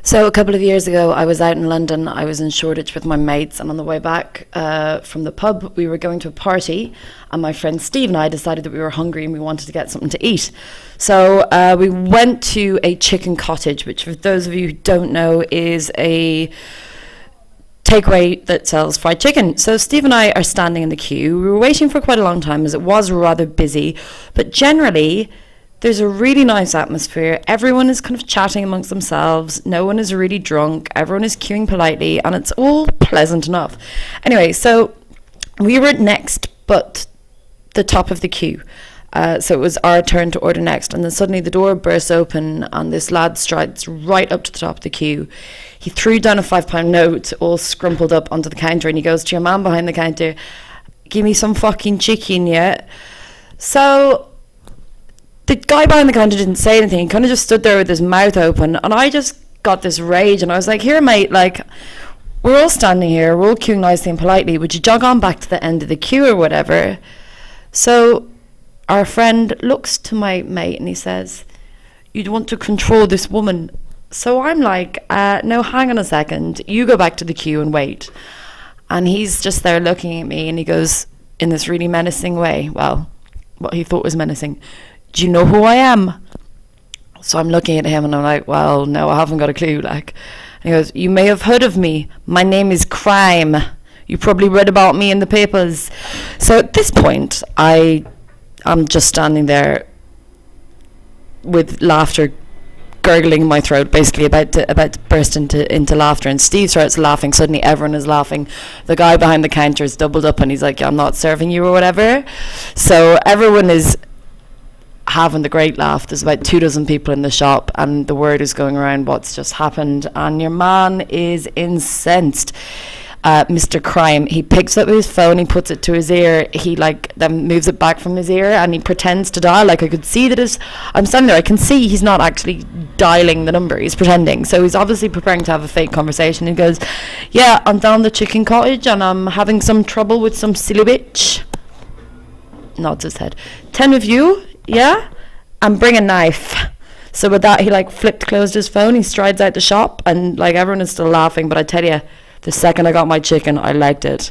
So a couple of years ago, I was out in London. I was in Shoreditch with my mates, and on the way back from the pub, we were going to a party, and my friend Steve and I decided that we were hungry and we wanted to get something to eat. So we went to a chicken cottage, which, for those of you who don't know, is a takeaway that sells fried chicken. So Steve and I are standing in the queue. We were waiting for quite a long time as it was rather busy, but generally there's a really nice atmosphere. Everyone is kind of chatting amongst themselves. No one is really drunk. Everyone is queuing politely, and it's all pleasant enough. Anyway, so we were next, but the top of the queue. So it was our turn to order next, and then suddenly the door bursts open and this lad strides right up to the top of the queue. He threw down a £5 note all scrumpled up onto the counter, and he goes to your man behind the counter, "Give me some fucking chicken, yeah?" So the guy behind the counter didn't say anything. He kind of just stood there with his mouth open, and I just got this rage, and I was like, "Here, mate, like, we're all standing here, we're all queuing nicely and politely. Would you jog on back to the end of the queue or whatever?" So our friend looks to my mate and he says, "You'd want to control this woman." So I'm like, no, hang on a second. You go back to the queue and wait. And he's just there looking at me, and he goes in this really menacing way, well, what he thought was menacing, "Do you know who I am?" So I'm looking at him and I'm like, well, no, I haven't got a clue. Like, and he goes, "You may have heard of me. My name is Crime. You probably read about me in the papers." So at this point, I'm just standing there with laughter gurgling in my throat, basically about to burst into laughter, and Steve starts laughing. Suddenly everyone is laughing. The guy behind the counter is doubled up and he's like, "I'm not serving you," or whatever. So everyone is having the great laugh. There's about 24 people in the shop, and the word is going around what's just happened, and your man is incensed. Mr. Crime, he picks up his phone, he puts it to his ear, he then moves it back from his ear, and he pretends to dial. Like, I could see that I'm standing there, I can see he's not actually dialing the number, he's pretending. So he's obviously preparing to have a fake conversation. He goes, "Yeah, I'm down the chicken cottage and I'm having some trouble with some silly bitch." Nods his head. "10 of you, yeah? And bring a knife." So with that, he closed his phone, he strides out the shop, and everyone is still laughing, but I tell you, the second I got my chicken, I liked it.